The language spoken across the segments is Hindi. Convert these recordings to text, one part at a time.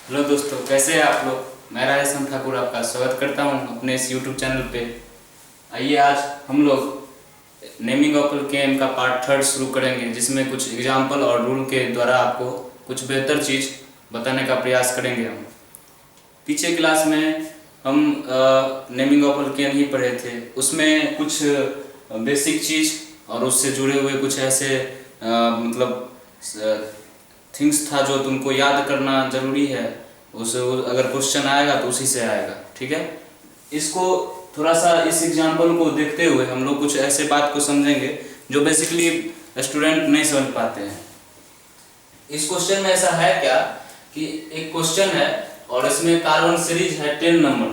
हेलो दोस्तों, कैसे हैं आप लोग। मैं राजेश ठाकुर आपका स्वागत करता हूं अपने इस यूट्यूब चैनल पे। आइए आज हम लोग नेमिंग ऑफ एल्केन का पार्ट 3 शुरू करेंगे, जिसमें कुछ एग्जाम्पल और रूल के द्वारा आपको कुछ बेहतर चीज़ बताने का प्रयास करेंगे। हम पीछे क्लास में हम नेमिंग ऑफ एल्केन ही पढ़े थे, उसमें कुछ बेसिक चीज़ और उससे जुड़े हुए कुछ ऐसे मतलब थिंग्स था जो तुमको याद करना ज़रूरी है। उस अगर क्वेश्चन आएगा तो उसी से आएगा, ठीक है। इसको थोड़ा सा इस एग्जाम्पल को देखते हुए हम लोग कुछ ऐसे बात को समझेंगे जो बेसिकली स्टूडेंट नहीं समझ पाते हैं। इस क्वेश्चन में ऐसा है क्या कि एक क्वेश्चन है और इसमें कार्बन सीरीज है 10 नंबर,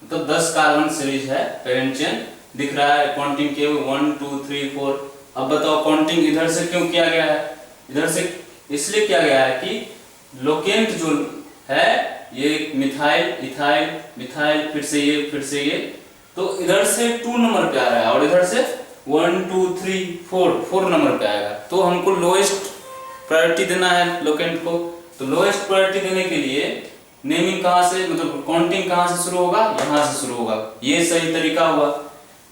मतलब 10 कार्बन सीरीज है। पेरेंट चेन दिख रहा है, काउंटिंग के 1 2 3 4। अब बताओ काउंटिंग इधर से क्यों किया गया है। इधर से इसलिए किया गया है कि लोकेंट जो है ये मिथाइल इथाइल मिथाइल फिर से ये, तो इधर से 2 नंबर पे आ रहा है और इधर से 1 2 3 4 नंबर पे आएगा। तो हमको लोएस्ट प्रायोरिटी देना है लोकेंट को। तो लोएस्ट प्रायोरिटी देने के लिए नेमिंग कहाँ से, मतलब काउंटिंग कहाँ से शुरू होगा, यहाँ से शुरू होगा। ये सही तरीका हुआ।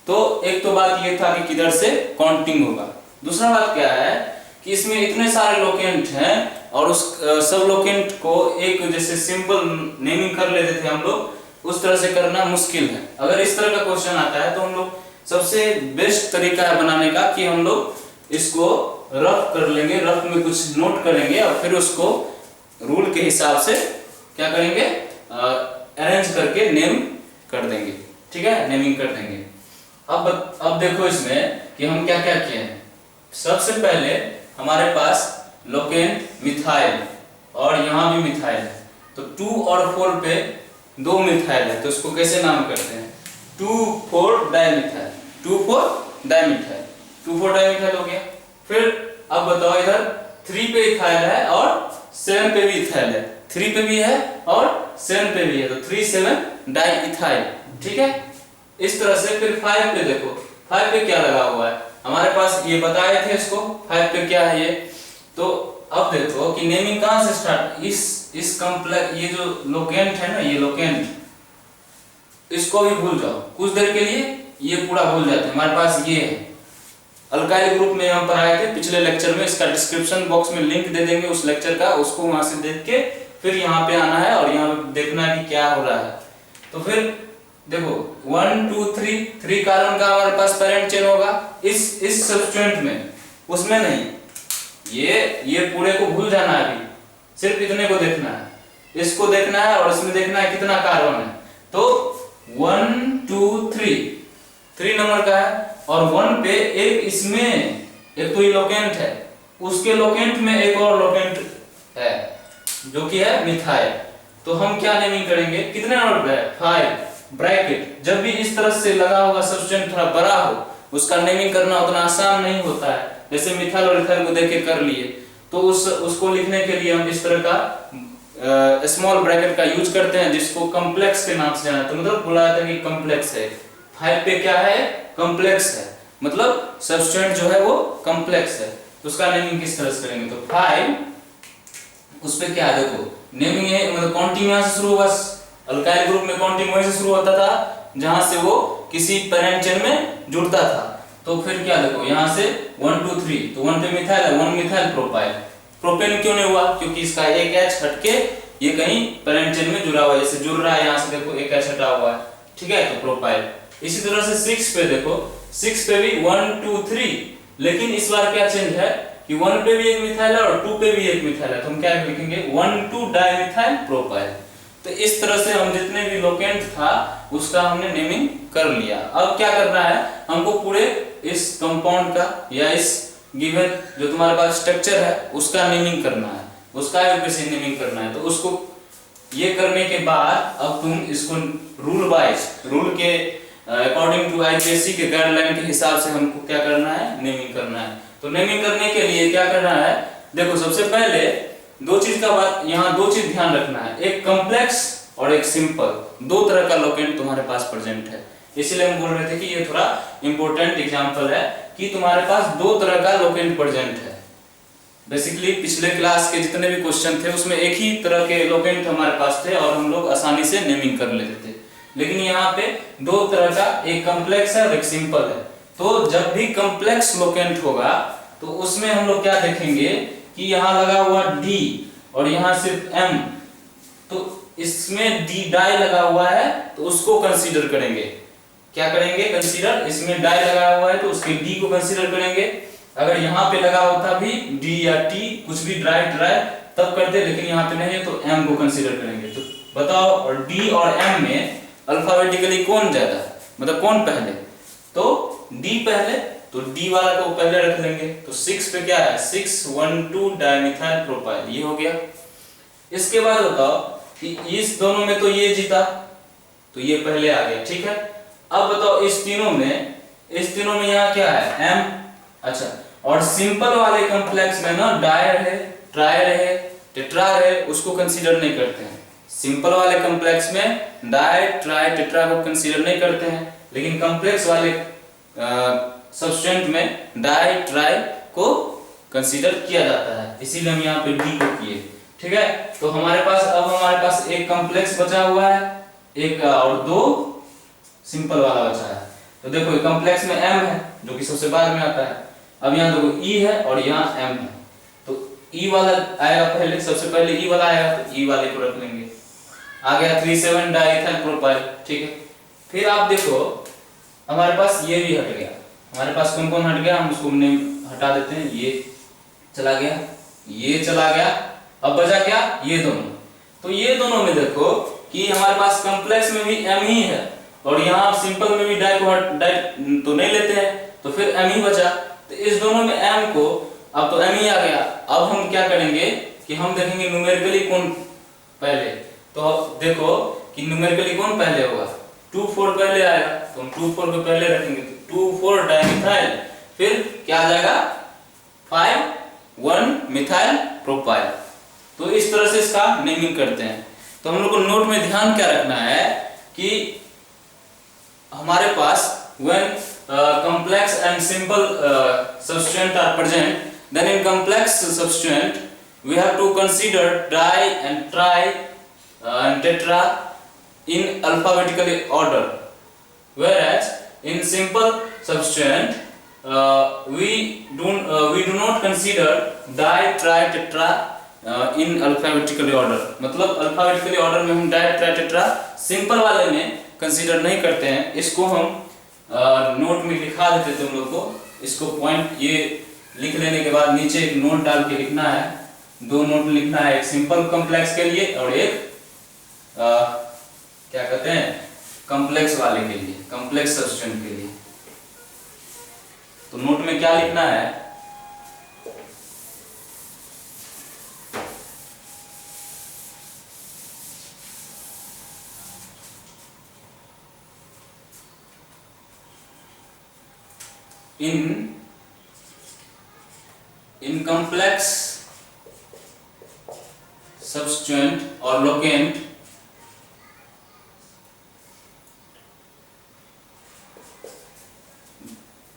तो एक तो बात ये था कि किधर से काउंटिंग होगा। दूसरा बात क्या है कि इसमें इतने सारे लोकेंट हैं और उस सब लोकेंट को एक जैसे सिंपल नेमिंग कर लेते थे हम लोग, उस तरह से करना मुश्किल है। अगर इस तरह का क्वेश्चन आता है तो हम लोग सबसे बेस्ट तरीका है बनाने का कि हम लोग इसको रफ कर लेंगे, रफ में कुछ नोट करेंगे और फिर उसको रूल के हिसाब से क्या करेंगे, अरेंज करके नेम कर देंगे, ठीक है, नेमिंग कर देंगे। अब देखो इसमें कि हम क्या क्या किए हैं। सबसे पहले हमारे पास लोकेंट मिथाइल और यहाँ भी मिथाइल है, तो 2 और 4 पे 2 मिथाइल है, तो इसको कैसे नाम करते हैं, 2,4 डाइमिथाइल, 2,4 डाइमिथाइल, 2,4 डाइमिथाइल हो गया। फिर अब बताओ इधर 3 पे इथाइल है और 7 पे भी इथाइल है, 3 पे भी है और 7 पे भी है, तो 3,7 डाइइथाइल, ठीक है। इस तरह से फिर 5 पे देखो, 5 पे क्या लगा हुआ है हमारे पास, ये बताए थे इसको 5 पे क्या है ये। तो अब देखो कि नेमिंग कहां से स्टार्ट, इस कॉम्प्लेक्स, ये जो लोकेंट है ना, ये लोकेंट, इसको भी भूल जाओ कुछ देर के लिए, ये पूरा भूल जाते हैं। हमारे पास ये है अल्काइल ग्रुप में हम पढ़ाए थे पिछले लेक्चर में, इसका डिस्क्रिप्शन बॉक्स में लिंक दे देंगे उस लेक्चर का, उसको वहां से देख के फिर यहाँ पे आना है और यहाँ पे देखना है कि क्या हो रहा है। तो फिर देखो 1 2 3 कार्बन का हमारे पास पेरेंट चेन होगा इस सब्स्टिट्यूएंट में, उसमें नहीं। ये पूरे को भूल जाना है, अभी सिर्फ इतने को देखना है, इसको देखना है और इसमें देखना है कितना कार्बन है। तो 1 2 3 नंबर का है और 1 पे एक, इसमें एक तो ये लोकेंट है, उसके लोकेंट में एक और लोकेंट है जो कि है मिथाइल। तो हम क्या नेमिंग करेंगे, कितने नंबर पे है, 5 ब्रैकेट। जब भी इस तरह से लगा होगा सब्स्टिट्यूएंट थोड़ा बड़ा हो, उसका नेमिंग करना उतना आसान नहीं होता है। जैसे मिथाइल और इथाइल को देख के कर लिए, तो उसको लिखने के लिए हम इस तरह का स्मॉल ब्रैकेट का यूज करते हैं, जिसको कॉम्प्लेक्स के नाम से जाना, तो मतलब बोला जाता है कि कॉम्प्लेक्स है। 5 पे क्या है, कॉम्प्लेक्स है, मतलब सब्स्टिट्यूएंट जो है वो कॉम्प्लेक्स है। तो उसका नेमिंग किस तरह से करेंगे, तो 5 उस पे क्या है, देखो नेमिंग है, मतलब काउंटिंग यहां से शुरू होगा। अल्काइल ग्रुप में काउंटिंग वहीं से शुरू होता था जहां से वो किसी पेरेंट चेन में जुड़ता था। तो फिर क्या देखो यहाँ से 1 2 3, तो 1 पे मिथाइल है, 1 मिथाइल प्रोपाइल। प्रोपेन क्यों नहीं हुआ, क्योंकि इसका एक H हटके ये कहीं पेरेंट चेन में जुड़ा हुआ है, जैसे जुड़ रहा है यहाँ से देखो एक H हटा हुआ है, ठीक है, तो प्रोपाइल। इसी तरह से 6 पे देखो, 6 पे भी 1 2 3, लेकिन इस बार क्या चेंज है कि 1 पे भी एक मिथाइल है और 2 पे भी एक मिथाइल है, तो हम क्या लिखेंगे 1 2 डाइमिथाइल प्रोपाइल। तो इस तरह से हम जितने भी लोकेंट था उसका हमने नेमिंग कर लिया। अब क्या करना है, हमको पूरे इस कंपाउंड का या इस गिवन जो तुम्हारे पास स्ट्रक्चर है उसका नेमिंग करना है, उसका कैसे नेमिंग करना है। तो उसको ये करने के बाद अब तुम इसको रूल वाइज, रूल के अकॉर्डिंग टू आईपीएससी के गाइडलाइन के हिसाब से हमको क्या करना है, नेमिंग करना है। तो नेमिंग करने के लिए क्या करना है, देखो सबसे पहले दो चीज का बात, यहाँ दो चीज ध्यान रखना है, एक कॉम्प्लेक्स और एक सिंपल, दो तरह का लोकेंट तुम्हारे पास प्रेजेंट है। इसलिए हम बोल रहे थे कि ये थोड़ा इंपॉर्टेंट एग्जांपल है कि तुम्हारे पास दो तरह का लोकेंट प्रेजेंट है। बेसिकली पिछले क्लास के जितने भी क्वेश्चन थे उसमें एक ही तरह के लोकेंट हमारे पास थे और हम लोग आसानी से नेमिंग कर लेते थे, लेकिन यहाँ पे दो तरह का, एक कॉम्प्लेक्स है और एक सिंपल है। तो जब भी कॉम्प्लेक्स लोकेंट होगा तो उसमें हम लोग क्या देखेंगे कि यहाँ लगा हुआ डी और यहाँ सिर्फ एम, तो इसमें डी डाई लगा हुआ है तो उसको कंसीडर करेंगे। क्या करेंगे? कंसीडर। इसमें डाई लगा हुआ है तो उसके डी को कंसीडर करेंगे। अगर यहाँ पे लगा होता भी डी या टी, कुछ भी ड्राई तब करते, लेकिन यहाँ पे नहीं है तो एम को कंसीडर करेंगे। तो बताओ, और डी और एम में अल्फाबेटिकली कौन ज्यादा, मतलब कौन पहले? तो डी पहले, तो डी वाला को पहले रख लेंगे। तो 6 पे क्या है? 6,1,2 डाइमिथाइल प्रोपाइल, ये हो गया। इसके बाद बताओ कि इस दोनों में तो ये जीता, तो ये पहले आ गया, ठीक है। अब बताओ इस तीनों में यहाँ क्या है? एम। अच्छा, और सिंपल वाले कॉम्प्लेक्स में ना डाई रहे, ट्राई रहे, टेट्रा रहे, उसको कंसीडर नहीं करते हैं। सिंपल वाले कॉम्प्लेक्स में डाई, ट्राई, टेट्रा को कंसीडर नहीं करते हैं, लेकिन कॉम्प्लेक्स वाले सब्स्टेंट में डाई, ट्राई को कंसीडर किया जाता है, इसीलिए हम यहाँ पे डी को किए, ठीक है। तो अब हमारे पास एक कॉम्प्लेक्स बचा हुआ है, एक और दो सिंपल वाला बचा है। तो देखो कॉम्प्लेक्स में एम है जो कि सबसे बाद में आता है। अब यहाँ देखो ई है और यहाँ एम है, तो ई वाला आएगा पहले, सबसे पहले ई वाला आएगा, तो ई वाले को रख लेंगे। आ गया 3,7 डाइथाइल प्रोपाइल, ठीक है। फिर आप देखो हमारे पास ये भी हट गया। हमारे पास कौन कौन हट गया, हम उसको हटा देते हैं। ये चला गया, ये चला गया, अब बचा क्या? ये दोनों। तो ये दोनों में देखो कि हमारे पास कॉम्प्लेक्स में भी एम ही है और यहाँ सिंपल में भी डाई तो नहीं लेते हैं, तो फिर एम ही बचा। तो इस दोनों में एम को, अब तो एम ही आ गया। अब हम क्या करेंगे कि हम देखेंगे न्यूमेरिकली कौन पहले। तो अब देखो कि न्यूमेरिकली कौन पहले होगा? 2,4 पहले आएगा, तो हम 2,4 को पहले रखेंगे, तो 2,4 डाइमिथाइल, फिर क्या आ जाएगा? 5,1 मिथाइल प्रोपाइल। तो इस तरह से इसका नेमिंग करते हैं। तो हम लोग को नोट में ध्यान क्या रखना है कि हमारे पास when complex and simple substituent are present, then in complex substituent we have to consider di and tri and tetra in alphabetical order, whereas in simple substituent we do not consider di, tri, tetra in alphabetically order. मतलब अल्फाबेटिकली ऑर्डर में हम डाई, ट्राई, टेट्रा सिंपल वाले में कंसीडर नहीं करते हैं। इसको हम नोट में लिखा देते थे तुम लोग को। इसको पॉइंट ये लिख लेने के बाद नीचे एक नोट डाल के लिखना है, दो नोट लिखना है, एक सिंपल कॉम्प्लेक्स के लिए और एक क्या कहते हैं कॉम्प्लेक्स वाले के लिए, कॉम्प्लेक्स सब्स्टेंट के लिए। तो नोट में क्या लिखना है? in complex substituent or locant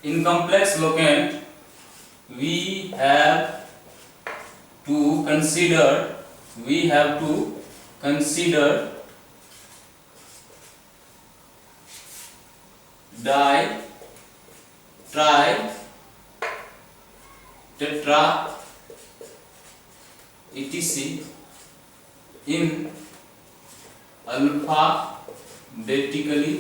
in complex locant we have to consider di, try, tetra etc in alphabetically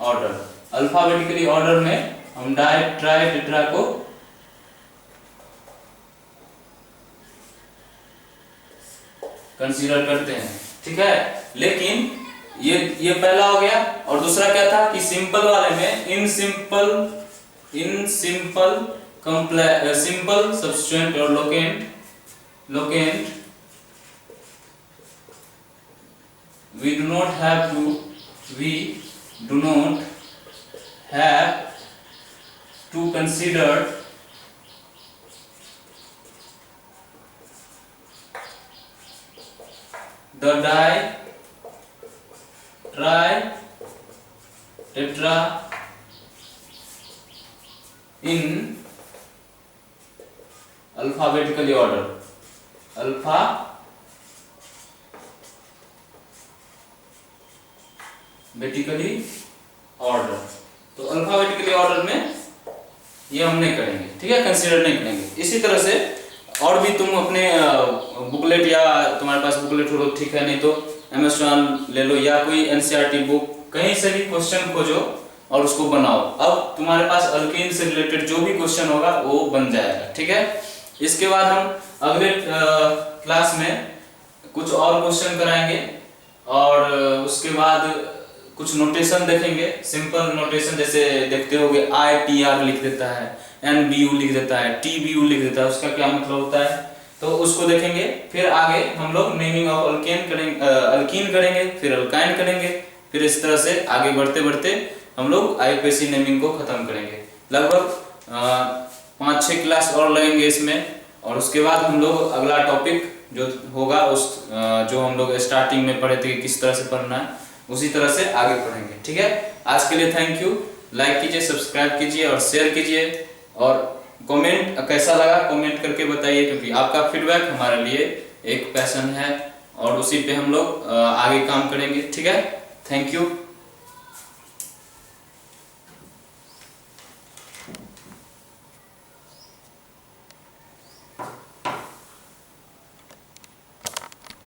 order. Alphabetically order में हम डाई, ट्राई, टेट्रा को कंसीडर करते हैं, ठीक है। लेकिन ये पहला हो गया। और दूसरा क्या था कि सिंपल वाले में इन सिंपल सब्स्टिट्यूएंट और locant we do not have to consider the di, tri, tetra in alphabetically order, alphabetically order. तो अल्फाबेटिकली ऑर्डर में ये हम नहीं करेंगे, ठीक है, कंसीडर नहीं करेंगे। इसी तरह से और भी तुम अपने बुकलेट, या तुम्हारे पास बुकलेट हो तो ठीक है, नहीं तो अमेज़न ले लो या कोई एनसीईआरटी बुक, कहीं से भी क्वेश्चन खोजो और उसको बनाओ। अब तुम्हारे पास अल्कीन से रिलेटेड जो भी क्वेश्चन होगा वो बन जाएगा, ठीक है। इसके बाद हम अगले क्लास में कुछ और क्वेश्चन कराएंगे और उसके बाद कुछ नोटेशन देखेंगे, सिंपल नोटेशन, जैसे देखते होगे ITR लिख देता है, NBU लिख देता है, TBU लिख देता है, उसका क्या मतलब होता है, तो उसको देखेंगे। फिर आगे हम लोग नेमिंग ऑफ अल्कीन करेंगे, फिर अल्काइन करेंगे, फिर इस तरह से आगे बढ़ते बढ़ते हम लोग IUPAC नेमिंग को खत्म करेंगे। लगभग 5-6 क्लास और लगेंगे इसमें, और उसके बाद हम लोग अगला टॉपिक जो होगा उस जो हम लोग स्टार्टिंग में पढ़े थे कि किस तरह से पढ़ना है, उसी तरह से आगे पढ़ेंगे, ठीक है। आज के लिए थैंक यू। लाइक कीजिए, सब्सक्राइब कीजिए और शेयर कीजिए, और कमेंट कैसा लगा कमेंट करके बताइए, क्योंकि आपका फीडबैक हमारे लिए एक पैशन है और उसी पे हम लोग आगे काम करेंगे, ठीक है। Thank you.